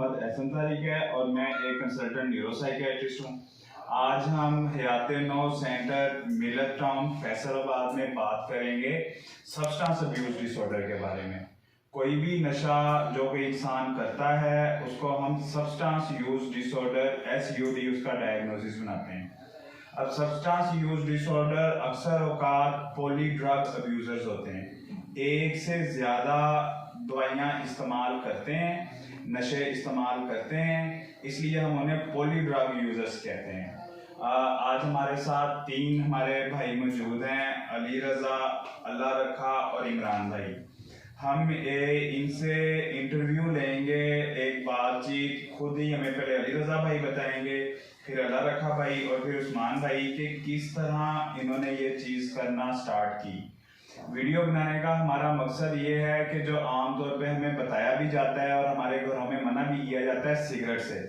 मोहम्मद एहसन तारिक है और मैं एक कंसल्टेंट न्यूरोसाइकियाट्रिस्ट हूँ। आज हम हयात-ए-नौ सेंटर मिलत टाउन फैसलाबाद में बात करेंगे सब्सटेंस अब्यूज डिसऑर्डर के बारे में। कोई भी नशा जो कोई इंसान करता है उसको हम सब्सटेंस यूज डिसऑर्डर SUD उसका डायग्नोसिस बनाते हैं। अब सब्सटेंस यूज डिसऑर्डर अक्सर औकात पॉली ड्रग अब्यूजर्स होते हैं, एक से ज़्यादा दवाइयाँ इस्तेमाल करते हैं, नशे इस्तेमाल करते हैं, इसलिए हम उन्हें पॉली ड्रग यूजर्स कहते हैं। आज हमारे साथ 3 हमारे भाई मौजूद हैं, अली रज़ा, अल्लाह रखा और इमरान भाई। हम इनसे इंटरव्यू लेंगे, एक बातचीत खुद ही हमें पहले अली रज़ा भाई बताएंगे, फिर अल्लाह रखा भाई और फिर उस्मान भाई कि किस तरह इन्होंने ये चीज़ करना स्टार्ट की। वीडियो बनाने का हमारा मकसद ये है कि जो आमतौर पे हमें बताया भी जाता है और हमारे घरों में मना भी किया जाता है सिगरेट से।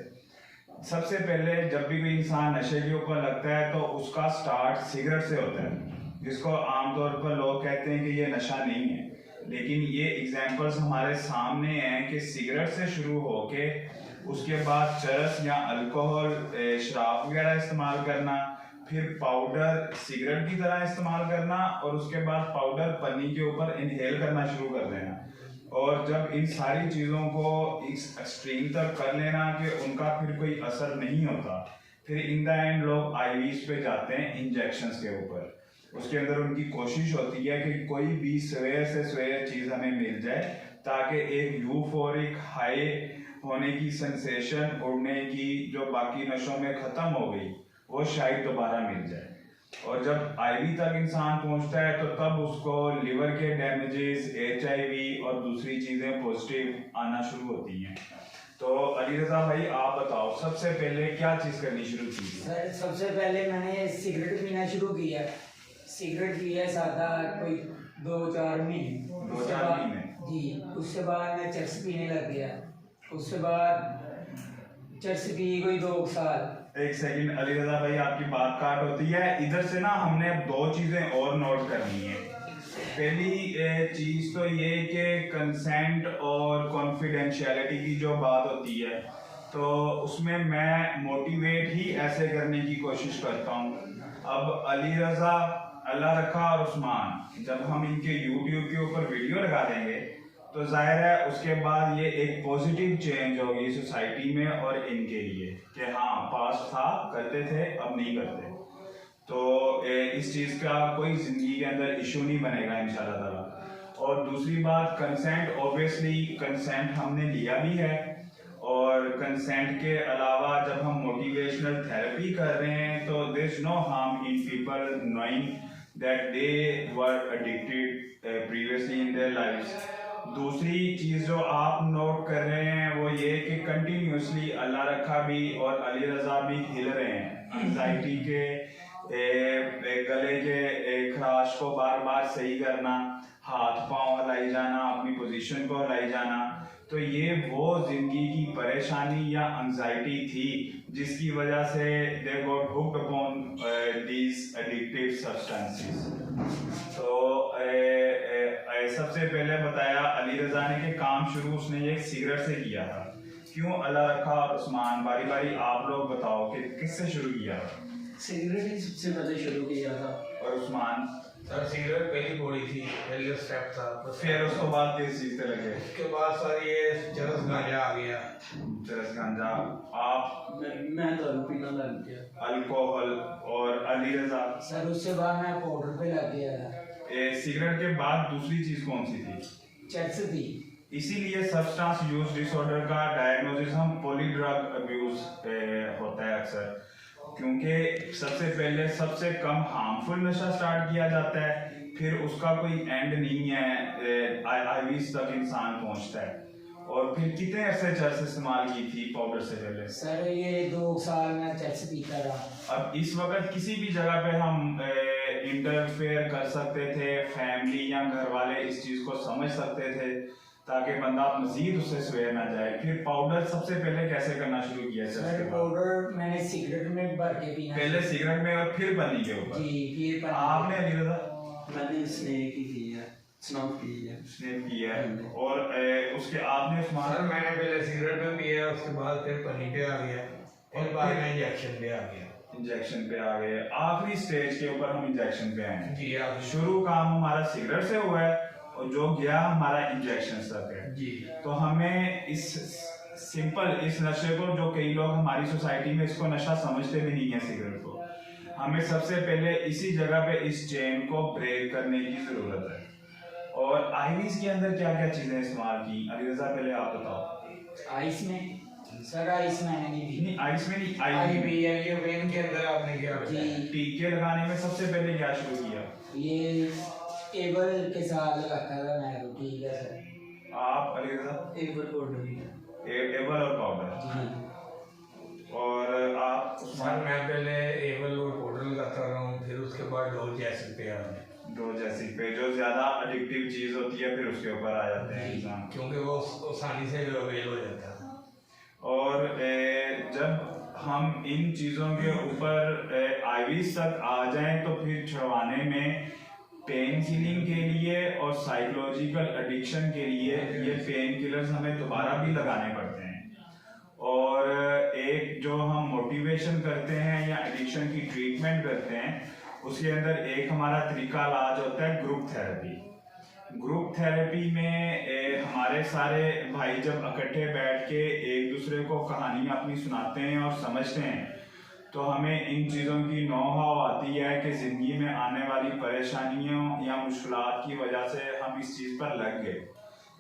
सबसे पहले जब भी कोई इंसान नशे के ऊपर लगता है तो उसका स्टार्ट सिगरेट से होता है, जिसको आमतौर पर लोग कहते हैं कि ये नशा नहीं है, लेकिन ये एग्जाम्पल्स हमारे सामने हैं कि सिगरेट से शुरू होके उसके बाद चरस या अल्कोहल शराब वगैरह इस्तेमाल करना, फिर पाउडर सिगरेट की तरह इस्तेमाल करना और उसके बाद पाउडर पन्नी के ऊपर इनहेल करना शुरू कर देना। और जब इन सारी चीज़ों को इस एक्सट्रीम तक कर लेना कि उनका फिर कोई असर नहीं होता, फिर इन द एंड लोग IVs पे जाते हैं इंजेक्शंस के ऊपर। उसके अंदर उनकी कोशिश होती है कि कोई भी सवेर से सवेर चीज़ हमें मिल जाए ताकि एक यूफोरिक हाई होने की सेंसेशन, उड़ने की जो बाकी नशों में ख़त्म हो गई, वो शायद दोबारा मिल जाए। और जब IV तक इंसान पहुंचता है तो तब उसको लिवर के डैमेजेस, HIV और दूसरी चीज़ें पॉजिटिव आना शुरू होती हैं। तो अली रज़ा भाई आप बताओ, सबसे पहले क्या चीज़ करनी शुरू की? सर सबसे पहले मैंने सिगरेट पीना शुरू किया। सिगरेट पिया सादा कोई 2-4 महीने। 2-4 महीने जी। उसके बाद मैं चरस पीने लग गया। उसके बाद चरस पी कोई 2 साल। एक सेकंड अली रज़ा भाई, आपकी बात काट होती है इधर से ना। हमने 2 चीज़ें और नोट करनी है। पहली चीज़ तो ये कि कंसेंट और कॉन्फिडेंशियलिटी की जो बात होती है तो उसमें मैं मोटिवेट ही ऐसे करने की कोशिश करता हूँ। अब अली रज़ा, अल्लाह रखा और उस्मान, जब हम इनके YouTube के ऊपर वीडियो लगा देंगे तो जाहिर है उसके बाद ये एक पॉजिटिव चेंज होगी सोसाइटी में और इनके लिए कि हाँ पास्ट था, करते थे, अब नहीं करते। तो इस चीज़ का कोई ज़िंदगी के अंदर इशू नहीं बनेगा इंशाल्लाह ताला। और दूसरी बात कंसेंट, ऑब्वियसली कंसेंट हमने लिया भी है और कंसेंट के अलावा जब हम मोटिवेशनल थेरेपी कर रहे हैं तो there is no harm in people knowing that they were addicted previously in their lives. दूसरी चीज़ जो आप नोट कर रहे हैं वो ये कि कंटिन्यूसली अल्लाह रखा भी और अली रज़ा भी हिल रहे हैं। एंजाइटी के गले के खराश को बार बार सही करना, हाथ पांव हिलाई जाना, अपनी पोजीशन को हिलाई जाना, तो ये वो जिंदगी की परेशानी या एंजाइटी थी जिसकी वजह से they got hooked upon these addictive substances. तो सबसे पहले बताया अली रज़ा ने कि काम शुरू उसने ये सिगरेट से किया था। क्यों? अल्लाह रखा और उस्मान, बारी बारी आप लोग बताओ कि किससे शुरू किया था? सिगरेट ही सबसे पहले शुरू किया था। और उस्मान? सर सिगरेट पहली गोली थी, पहले स्टेप था। फिर उसके बाद किस चीज़ से लगे? उसके बाद सर ये चरस गांजा आ गया। चरस गांजा। आप? मैं दारू पीना लग गया। अल्कोहल। और अली रज़ा? सर उसके बाद मैं पाउडर पे लग गया। सिगरेट के बाद दूसरी चीज़ कौन सी थी? चरस थी। इसीलिए सब्सटेंस यूज डिसऑर्डर का डायग्नोसिस हम पॉली ड्रग अब्यूज होता है अक्सर, क्योंकि सबसे पहले सबसे कम हार्मफुल नशा स्टार्ट किया जाता है, फिर उसका कोई एंड नहीं है, IVs तक इंसान पहुंचता है। और फिर कितने ऐसे चरस इस्तेमाल की थी पाउडर से पहले? सर ये 2 साल मैं चरस पीता रहा। अब इस वक्त किसी भी जगह पे हम इंटरफेयर कर सकते थे, फैमिली या घर वाले इस चीज़ को समझ सकते थे ताकि बंदा मजीद उससे सवेर ना जाए। फिर पाउडर सबसे पहले कैसे करना शुरू किया? सर पाउडर मैंने सिगरेट में भर के पीना। पहले सिगरेट में और फिर पन्नी के ऊपर? जी। फिर आपने अली रज़ा? मैंने स्नेक ही की है, स्नॉफ की है। स्नेक की है। और उसके आपने सर मैंने पहले सिगरेट में पिया, उसके बाद फिर पन्नी पे आ गया और बाद में इंजेक्शन पे आ गया। इंजेक्शन पे आ गए, आखिरी स्टेज के ऊपर हम इंजेक्शन पे आए हैं। जी आप शुरू काम हमारा सिगरेट से हुआ है और जो गया हमारा इंजेक्शन तक है। जी तो हमें इस सिंपल इस नशे को, जो कई लोग हमारी सोसाइटी में इसको नशा समझते भी नहीं है सिगरेट को, हमें सबसे पहले इसी जगह पे इस चेन को ब्रेक करने की जरूरत है। और आईवीज के अंदर क्या क्या चीजें इस्तेमाल की, अली रजा पहले आप बताओ। आइस में सर, आइस मैंने नहीं दी। नहीं आइस में नहीं, आई आईवी भी है, ये वेन के अंदर आपने क्या बताया? जी, टीके लगाने में सबसे पहले क्या शुरू किया ये एबल के साथ लगाता था मैं तो। ठीक है सर। आप, अली रजा? एबल पाउडर एबल और पाउडर। जी। और आप सर मैं पहले एवल और पाउडर लगाता रहा हूँ, फिर उसके बाद डोज जैसे पे आ गए, दो जैसी पे जो ज्यादा एडिक्टिव चीज होती है फिर उसके ऊपर आ जाते हैं इंसान। क्योंकि वो आसानी से अवेल हो जाता है। और जब हम इन चीज़ों के ऊपर आईवीज तक आ जाएं तो फिर छुड़वाने में पेन किलिंग के लिए और साइकोलॉजिकल एडिक्शन के लिए ये पेन किलर्स हमें दोबारा भी लगाने पड़ते हैं। और एक जो हम मोटिवेशन करते हैं या एडिक्शन की ट्रीटमेंट करते हैं, उसके अंदर एक हमारा तरीका इलाज होता है ग्रुप थेरेपी। ग्रुप थेरेपी में हमारे सारे भाई जब इकट्ठे बैठ के एक दूसरे को कहानी अपनी सुनाते हैं और समझते हैं, तो हमें इन चीज़ों की नौ हाव आती है कि ज़िंदगी में आने वाली परेशानियों या मुश्किलात की वजह से हम इस चीज़ पर लग गए,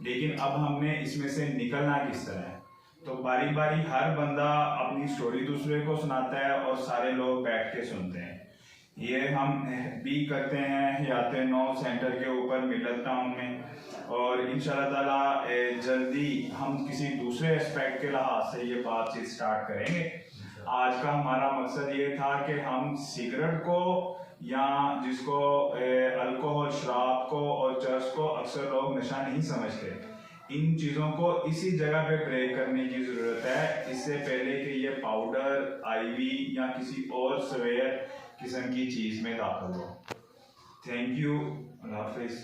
लेकिन अब हमने इसमें से निकलना किस तरह है। तो बारी बारी हर बंदा अपनी स्टोरी दूसरे को सुनाता है और सारे लोग बैठ के सुनते हैं। ये हम भी करते हैं हयाते नौ सेंटर के ऊपर मिलत टाउन में, और इंशाल्लाह ताला जल्दी हम किसी दूसरे एस्पेक्ट के लिहाज से ये बातचीत स्टार्ट करेंगे। आज का हमारा मकसद ये था कि हम सिगरेट को या जिसको अल्कोहल, शराब को और चर्च को अक्सर लोग नशा नहीं समझते, इन चीज़ों को इसी जगह पे ब्रेक करने की ज़रूरत है, इससे पहले कि ये पाउडर, आईवी या किसी और सवेयर किस्म की चीज़ में दाखिल हो। थैंक यू, अल्लाह हाफिज़।